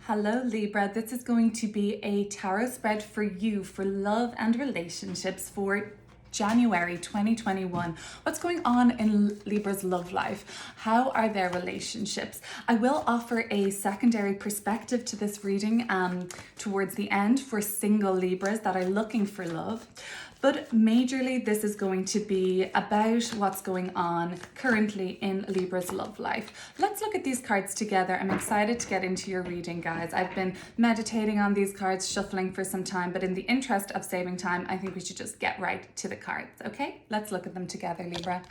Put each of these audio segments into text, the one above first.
Hello Libra, this is going to be a tarot spread for you for love and relationships for January 2021. What's going on in Libra's love life? How are their relationships? I will offer a secondary perspective to this reading towards the end for single Libras that are looking for love. But majorly, this is going to be about what's going on currently in Libra's love life. Let's look at these cards together. I'm excited to get into your reading, guys. I've been meditating on these cards, shuffling for some time, but in the interest of saving time, I think we should just get right to the cards, okay? Let's look at them together, Libra.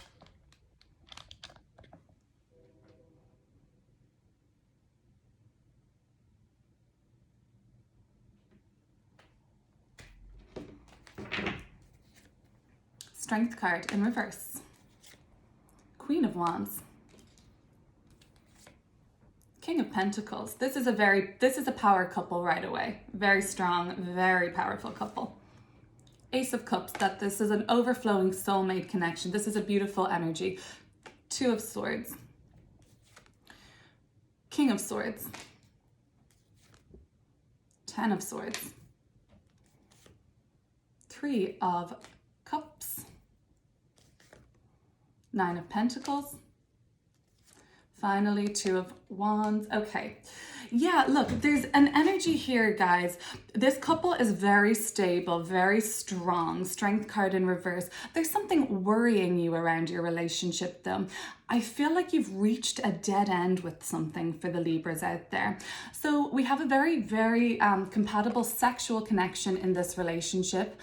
Strength card in reverse. Queen of Wands. King of Pentacles. This is a power couple right away. Very strong, very powerful couple. Ace of Cups, that this is an overflowing soulmate connection. This is a beautiful energy. Two of Swords. King of Swords. Ten of Swords. Three of Cups. Nine of Pentacles. Finally, Two of Wands. Okay. Yeah, look, there's an energy here, guys. This couple is very stable, very strong. Strength card in reverse. There's something worrying you around your relationship, though. I feel like you've reached a dead end with something for the Libras out there. So we have a very, very compatible sexual connection in this relationship.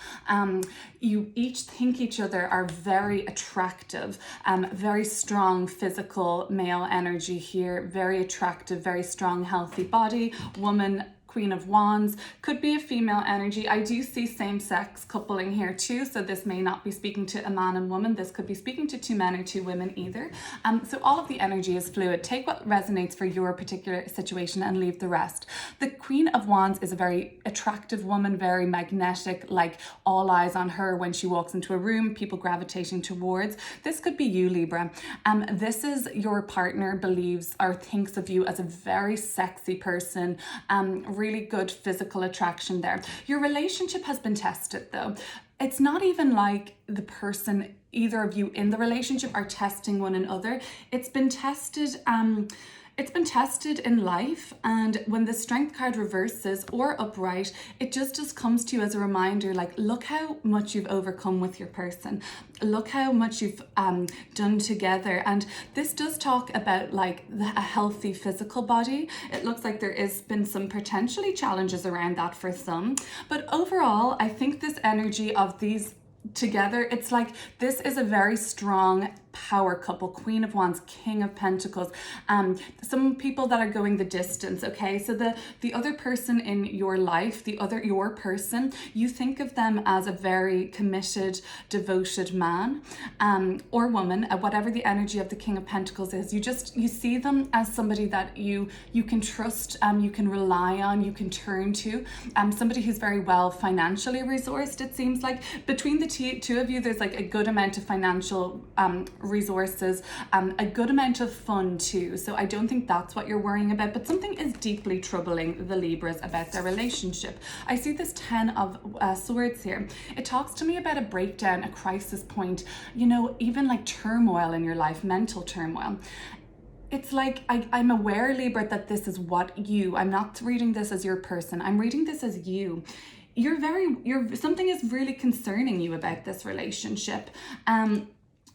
You each think each other are very attractive, very strong physical male energy here, very attractive, very strong, healthy body, woman, Queen of Wands, could be a female energy. I do see same-sex coupling here too, so this may not be speaking to a man and woman. This could be speaking to two men or two women either. So all of the energy is fluid. Take what resonates for your particular situation and leave the rest. The Queen of Wands is a very attractive woman, very magnetic, like all eyes on her when she walks into a room, people gravitating towards. This could be you, Libra. This is your partner believes or thinks of you as a very sexy person, really good physical attraction there. Your relationship has been tested though. It's not even like the person, either of you in the relationship are testing one another. It's been tested in life, and when the Strength card reverses or upright, it just comes to you as a reminder, like, look how much you've overcome with your person. Look how much you've done together. And this does talk about like a healthy physical body. It looks like there has been some potentially challenges around that for some. But overall, I think this energy of these together, it's like this is a very strong power couple. Queen of Wands, King of Pentacles. Some people that are going the distance, okay? So the other person in your life, your person, you think of them as a very committed, devoted man or woman, whatever the energy of the King of Pentacles is. You see them as somebody that you can trust, you can rely on, you can turn to, somebody who's very well financially resourced. It seems like between the two of you, there's like a good amount of financial resources, a good amount of fun too. So I don't think that's what you're worrying about, but something is deeply troubling the Libras about their relationship. I see this 10 of Swords here. It talks to me about a breakdown, a crisis point, even like turmoil in your life, mental turmoil. It's like, I'm aware, Libra, that this is I'm not reading this as your person. I'm reading this as you. Something is really concerning you about this relationship.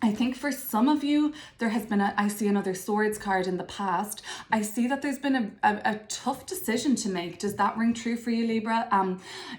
I think for some of you, there has been I see another Swords card in the past. I see that there's been a tough decision to make. Does that ring true for you, Libra?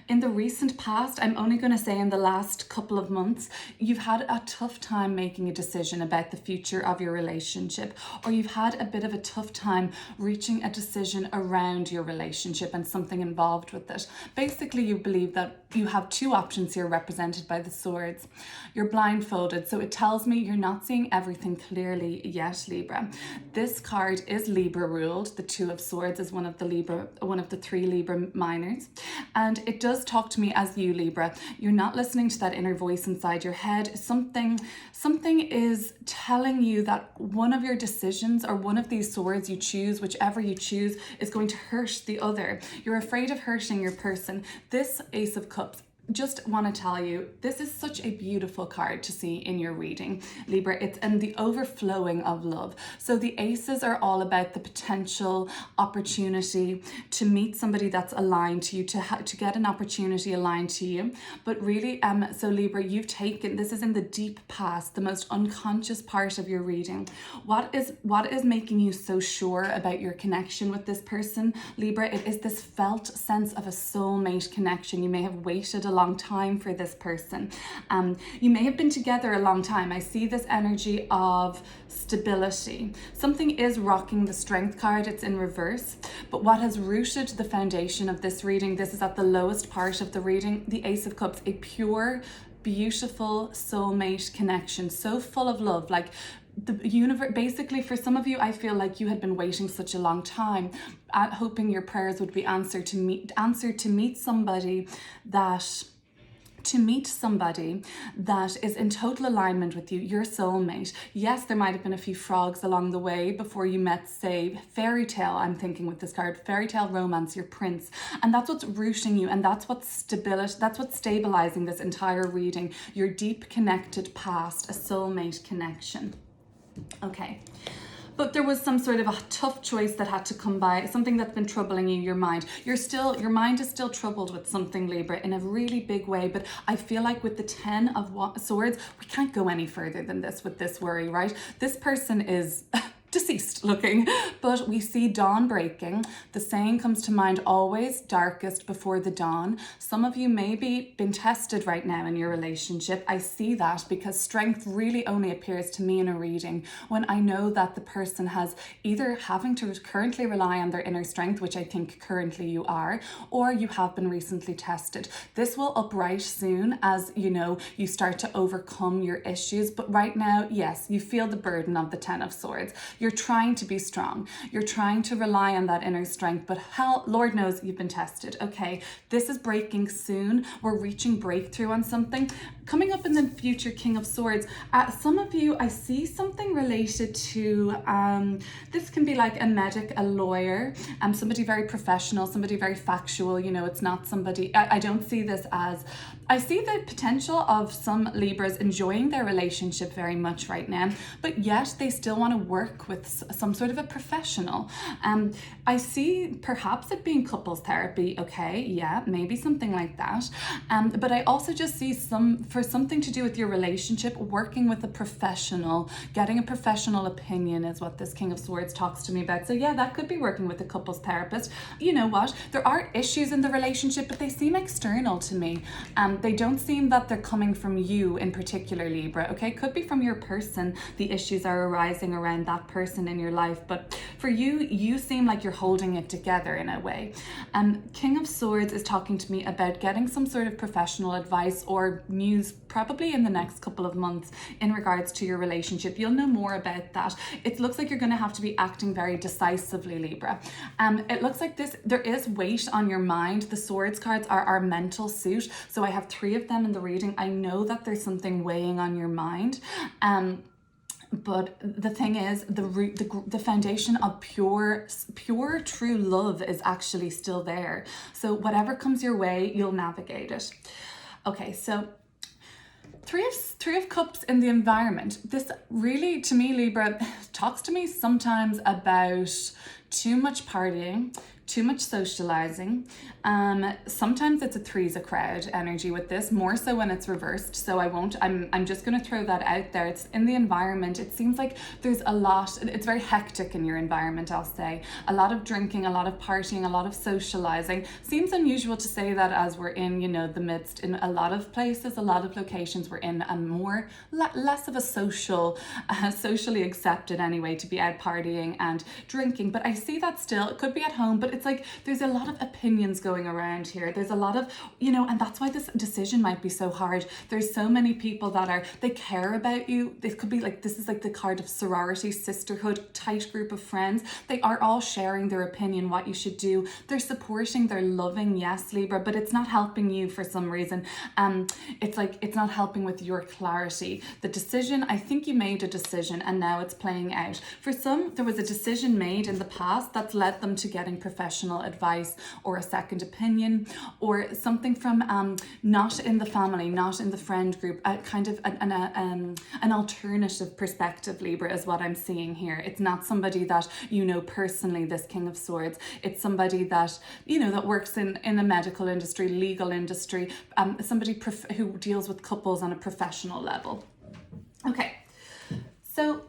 In the recent past, I'm only going to say in the last couple of months, you've had a tough time making a decision about the future of your relationship, or you've had a bit of a tough time reaching a decision around your relationship and something involved with it. Basically, you believe that you have two options here represented by the Swords. You're blindfolded, so it tells me me you're not seeing everything clearly yet, Libra. This card is Libra ruled. The Two of Swords is one of the three Libra minors. And it does talk to me as you, Libra. You're not listening to that inner voice inside your head. Something is telling you that one of your decisions or one of these swords you choose, whichever you choose, is going to hurt the other. You're afraid of hurting your person. This Ace of Cups, just want to tell you, this is such a beautiful card to see in your reading, Libra. It's in the overflowing of love. So the aces are all about the potential opportunity to meet somebody that's aligned to you, to get an opportunity aligned to you. But really, so Libra, you've taken, this is in the deep past, the most unconscious part of your reading. What is making you so sure about your connection with this person, Libra? It is this felt sense of a soulmate connection. You may have waited a long time for this person. You may have been together a long time. I see this energy of stability. Something is rocking the Strength card. It's in reverse. But what has rooted the foundation of this reading, this is at the lowest part of the reading, the Ace of Cups, a pure, beautiful soulmate connection, so full of love. Like the universe, basically, for some of you, I feel like you had been waiting such a long time, hoping your prayers would be answered to meet somebody that is in total alignment with you, your soulmate. Yes, there might have been a few frogs along the way before you met, say, fairy tale, I'm thinking with this card, fairy tale romance, your prince. And that's what's rooting you, and that's what's stabilizing this entire reading, your deep connected past, a soulmate connection. Okay. But there was some sort of a tough choice that had to come by, something that's been troubling you, your mind. Your mind is still troubled with something, Libra, in a really big way. But I feel like with the 10 of Swords, we can't go any further than this with this worry, right? This person is deceased looking, but we see dawn breaking. The saying comes to mind, always darkest before the dawn. Some of you may be been tested right now in your relationship. I see that because strength really only appears to me in a reading when I know that the person has either having to currently rely on their inner strength, which I think currently you are, or you have been recently tested. This will upright soon as you start to overcome your issues. But right now, yes, you feel the burden of the 10 of Swords. You're trying to be strong. You're trying to rely on that inner strength, but hell, Lord knows you've been tested. Okay, this is breaking soon. We're reaching breakthrough on something. Coming up in the future, King of Swords, some of you, I see something related to, this can be like a medic, a lawyer, somebody very professional, somebody very factual. It's not somebody, I don't see this as, I see the potential of some Libras enjoying their relationship very much right now, but yet they still want to work with some sort of a professional. I see perhaps it being couples therapy. Okay, yeah, maybe something like that. But I also just see something to do with your relationship, working with a professional, getting a professional opinion is what this King of Swords talks to me about. So yeah, that could be working with a couples therapist. You know what? There are issues in the relationship, but they seem external to me. They don't seem that they're coming from you in particular, Libra. Okay, could be from your person. The issues are arising around that person in your life, but for you seem like you're holding it together in a way. King of Swords is talking to me about getting some sort of professional advice or news probably in the next couple of months in regards to your relationship. You'll know more about that. It looks like you're going to have to be acting very decisively, Libra. It looks like there is weight on your mind. The Swords cards are our mental suit, so I have 3 of them in the reading. I know that there's something weighing on your mind. But the thing is, the foundation of pure true love is actually still there. So whatever comes your way, you'll navigate it. Okay, so Three of Cups in the environment. This really, to me, Libra, talks to me sometimes about too much partying, too much socializing. Sometimes it's a three's a crowd energy with this, more so when it's reversed. So I'm just going to throw that out there. It's in the environment. It seems like there's a lot, it's very hectic in your environment, I'll say. A lot of drinking, a lot of partying, a lot of socializing. Seems unusual to say that as we're in, the midst, in a lot of places, a lot of locations we're in, and less of a socially accepted anyway to be out partying and drinking. But I see that still, it could be at home, but it's like there's a lot of opinions going around here. There's a lot of, you know, and that's why this decision might be so hard. There's so many people that they care about you. This could be like, this is like the card of sorority, sisterhood, tight group of friends. They are all sharing their opinion, what you should do. They're supporting, they're loving, yes, Libra, but it's not helping you for some reason. It's like, it's not helping with your clarity. The decision, I think you made a decision and now it's playing out. For some, there was a decision made in the past that's led them to getting professional advice or a second opinion or something from not in the family, not in the friend group, kind of an alternative perspective, Libra, is what I'm seeing here. It's not somebody that you know personally, this King of Swords. It's somebody that, you know, that works in a medical industry, legal industry, somebody who deals with couples on a professional level. Okay, so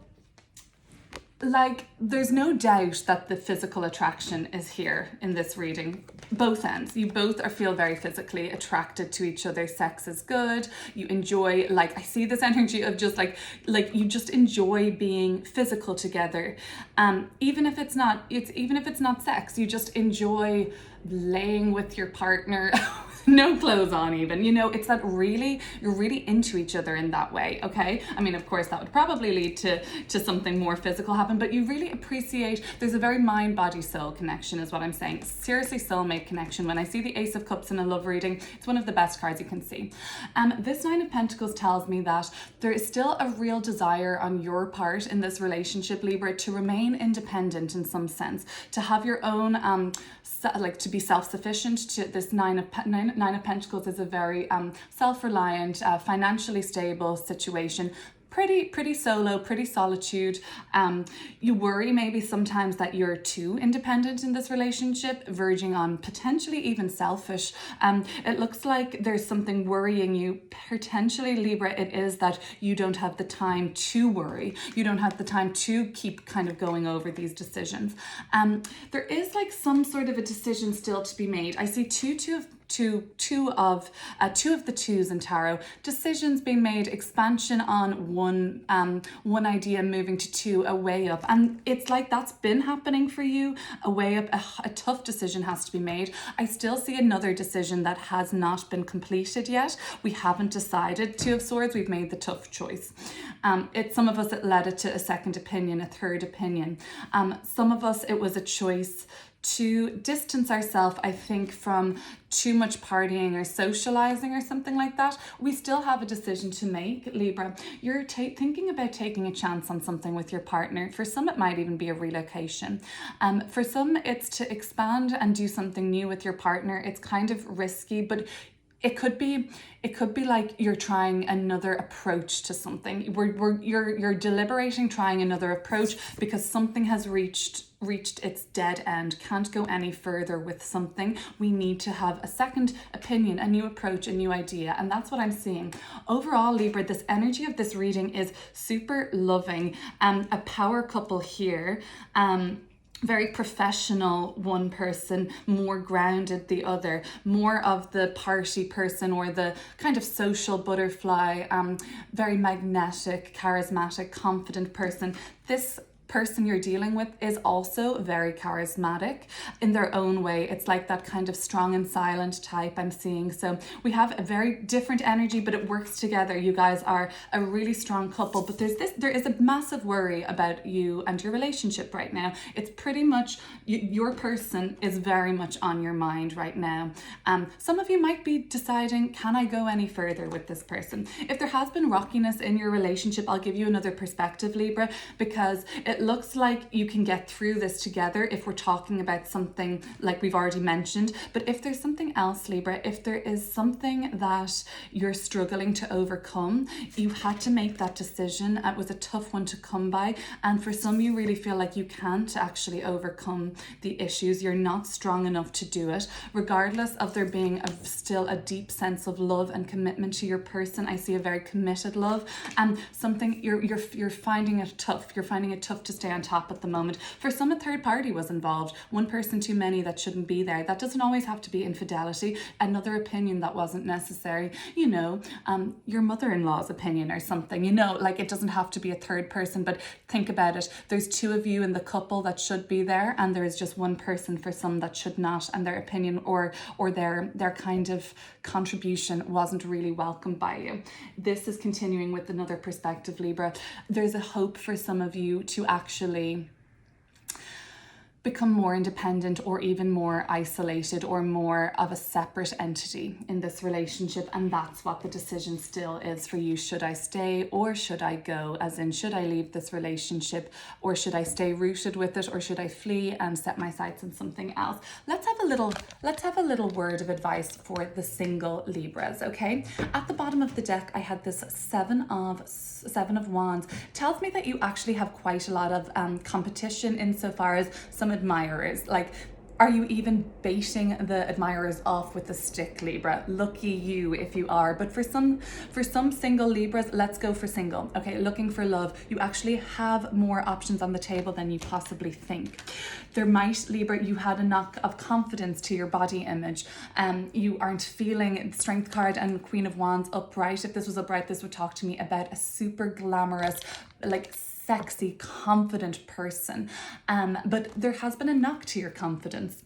like, there's no doubt that the physical attraction is here in this reading. Both ends. You both feel very physically attracted to each other. Sex is good. You enjoy, like, I see this energy of just like you just enjoy being physical together. Even if it's not sex, you just enjoy laying with your partner. No clothes on even, you know, it's that really, you're really into each other in that way, okay? I mean, of course, that would probably lead to something more physical happen, but you really appreciate, there's a very mind, body, soul connection is what I'm saying. Seriously, soulmate connection. When I see the Ace of Cups in a love reading, it's one of the best cards you can see. This Nine of Pentacles tells me that there is still a real desire on your part in this relationship, Libra, to remain independent in some sense, to have your own, like to be self-sufficient. To this Nine of Pentacles is a very self-reliant, financially stable situation. Pretty solo, pretty solitude. You worry maybe sometimes that you're too independent in this relationship, verging on potentially even selfish. It looks like there's something worrying you. Potentially, Libra, it is that you don't have the time to worry. You don't have the time to keep kind of going over these decisions. There is like some sort of a decision still to be made. I see two of the twos in tarot, decisions being made, expansion on one idea, moving to two, a way up, and it's like that's been happening for you. A way up, a tough decision has to be made. I still see another decision that has not been completed yet. We haven't decided. Two of Swords, we've made the tough choice. It's some of us, it led it to a second opinion, a third opinion. Some of us, it was a choice to distance ourselves, I think, from too much partying or socializing or something like that. We still have a decision to make, Libra. You're thinking about taking a chance on something with your partner. For some, it might even be a relocation. For some, it's to expand and do something new with your partner. It's kind of risky, but it could be like you're trying another approach to something. You're deliberating, trying another approach because something has reached its dead end, can't go any further with something. We need to have a second opinion, a new approach, a new idea, and that's what I'm seeing. Overall, Libra, this energy of this reading is super loving. A power couple here. Very professional one person, more grounded the other, more of the party person or the kind of social butterfly, very magnetic, charismatic, confident person. This person you're dealing with is also very charismatic in their own way. It's like that kind of strong and silent type I'm seeing. So we have a very different energy, but it works together. You guys are a really strong couple, but there is a massive worry about you and your relationship right now. It's pretty much your person is very much on your mind right now. Some of you might be deciding, can I go any further with this person? If there has been rockiness in your relationship, I'll give you another perspective, Libra, because it looks like you can get through this together if we're talking about something like we've already mentioned. But if there's something else, Libra, if there is something that you're struggling to overcome, you had to make that decision. It was a tough one to come by. And for some, you really feel like you can't actually overcome the issues. You're not strong enough to do it. Regardless of there being still a deep sense of love and commitment to your person, I see a very committed love and something you're finding it tough. You're finding it tough to to stay on top at the moment. For some, a third party was involved, one person too many that shouldn't be there. That doesn't always have to be infidelity, another opinion that wasn't necessary, you know, your mother-in-law's opinion or something, you know, like it doesn't have to be a third person. But think about it, there's two of you in the couple that should be there, and there is just one person for some that should not, and their opinion or their kind of contribution wasn't really welcomed by you. This is continuing with another perspective, Libra. There's a hope for some of you to actually become more independent or even more isolated or more of a separate entity in this relationship, and that's what the decision still is for you. Should I stay or should I go? As in, should I leave this relationship or should I stay rooted with it, or should I flee and set my sights on something else? Let's have a little word of advice for the single Libras, okay? At the bottom of the deck, I had this Seven of Wands. Tells me that you actually have quite a lot of competition insofar as some admirers. Like, are you even baiting the admirers off with a stick, Libra? Lucky you if you are. But for some single Libras, let's go for single. Okay, looking for love. You actually have more options on the table than you possibly think. There might, Libra, you had a knock of confidence to your body image. You aren't feeling the Strength card and Queen of Wands upright. If this was upright, this would talk to me about a super glamorous, like sexy, confident person. But there has been a knock to your confidence.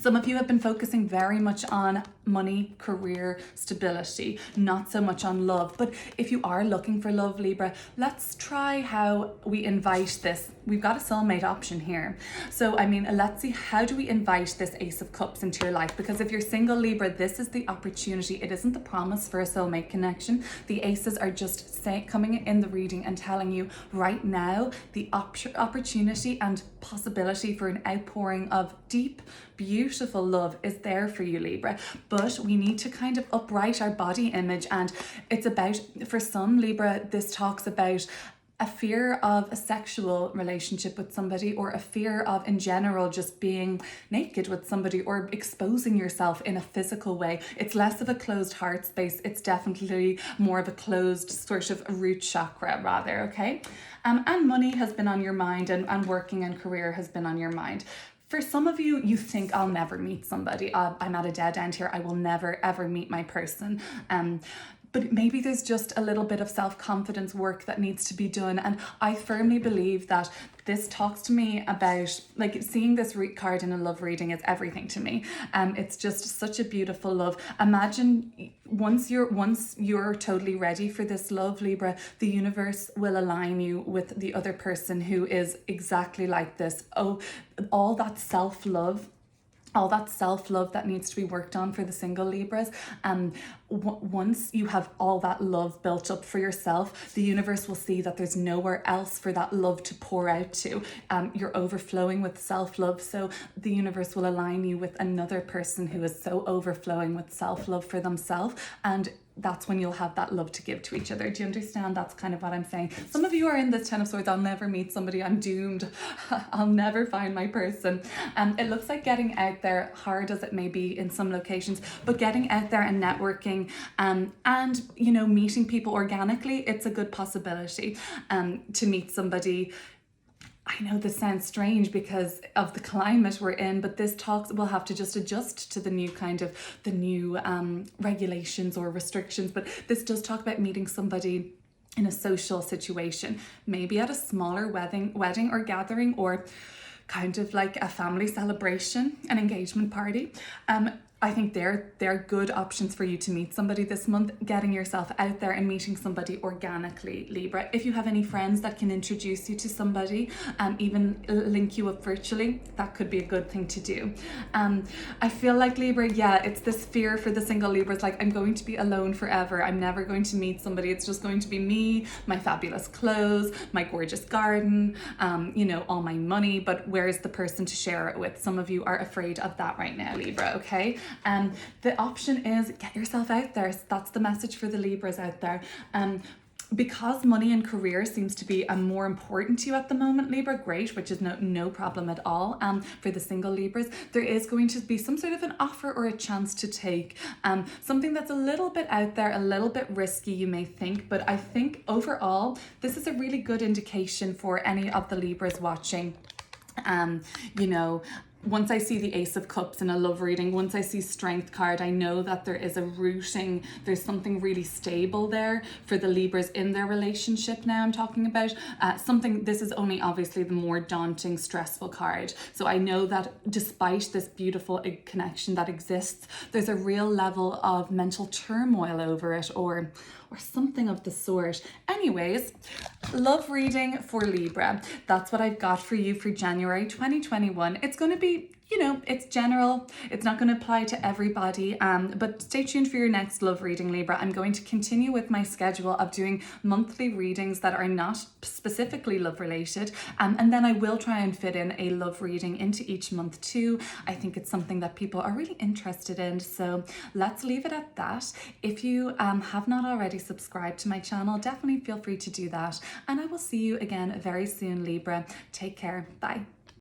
Some of you have been focusing very much on money, career, stability, not so much on love. But if you are looking for love, Libra, let's try how we invite this. We've got a soulmate option here. So, I mean, let's see, how do we invite this Ace of Cups into your life? Because if you're single, Libra, this is the opportunity. It isn't the promise for a soulmate connection. The aces are just coming in the reading and telling you right now the opportunity and possibility for an outpouring of deep, beautiful love is there for you, Libra. But we need to kind of upright our body image, and it's about, for some, Libra, this talks about a fear of a sexual relationship with somebody, or a fear of, in general, just being naked with somebody or exposing yourself in a physical way. It's less of a closed heart space. It's definitely more of a closed sort of root chakra rather, okay? And money has been on your mind, and working and career has been on your mind. For some of you, you think, I'll never meet somebody. I'm at a dead end here. I will never, ever meet my person. But maybe there's just a little bit of self-confidence work that needs to be done. And I firmly believe that this talks to me about, like, seeing this card in a love reading is everything to me. It's just such a beautiful love. Imagine once you're totally ready for this love, Libra, the universe will align you with the other person who is exactly like this. Oh, all that self-love that needs to be worked on for the single Libras. Once you have all that love built up for yourself, the universe will see that there's nowhere else for that love to pour out to. You're overflowing with self-love, so the universe will align you with another person who is so overflowing with self-love for themselves, and that's when you'll have that love to give to each other. Do you understand? That's kind of what I'm saying. Some of you are in this Ten of Swords. I'll never meet somebody. I'm doomed. I'll never find my person. It looks like getting out there, hard as it may be in some locations, but getting out there and networking, and, you know, meeting people organically, it's a good possibility to meet somebody. I know this sounds strange because of the climate we're in, but this talks, we'll have to just adjust to the new regulations or restrictions. But this does talk about meeting somebody in a social situation, maybe at a smaller wedding or gathering, or kind of like a family celebration, an engagement party. I think they're good options for you to meet somebody this month, getting yourself out there and meeting somebody organically, Libra. If you have any friends that can introduce you to somebody, even link you up virtually, that could be a good thing to do. I feel like, Libra, yeah, it's this fear for the single Libras, like, I'm going to be alone forever. I'm never going to meet somebody. It's just going to be me, my fabulous clothes, my gorgeous garden, you know, all my money, but where's the person to share it with? Some of you are afraid of that right now, Libra, okay? The option is get yourself out there. That's the message for the Libras out there. because money and career seems to be more important to you at the moment, Libra, great, which is no problem at all. For the single Libras, there is going to be some sort of an offer or a chance to take, something that's a little bit out there, a little bit risky, you may think, but I think overall this is a really good indication for any of the Libras watching. You know, once I see the Ace of Cups in a love reading, once I see Strength card, I know that there is a rooting, there's something really stable there for the Libras in their relationship now I'm talking about. This is only obviously the more daunting, stressful card. So I know that despite this beautiful connection that exists, there's a real level of mental turmoil over it, or something of the sort. Anyways, love reading for Libra. That's what I've got for you for January 2021. It's going to be, you know, it's general. It's not going to apply to everybody, but stay tuned for your next love reading, Libra. I'm going to continue with my schedule of doing monthly readings that are not specifically love related, and then I will try and fit in a love reading into each month too. I think it's something that people are really interested in, so let's leave it at that. If you have not already subscribed to my channel, definitely feel free to do that, and I will see you again very soon, Libra. Take care. Bye.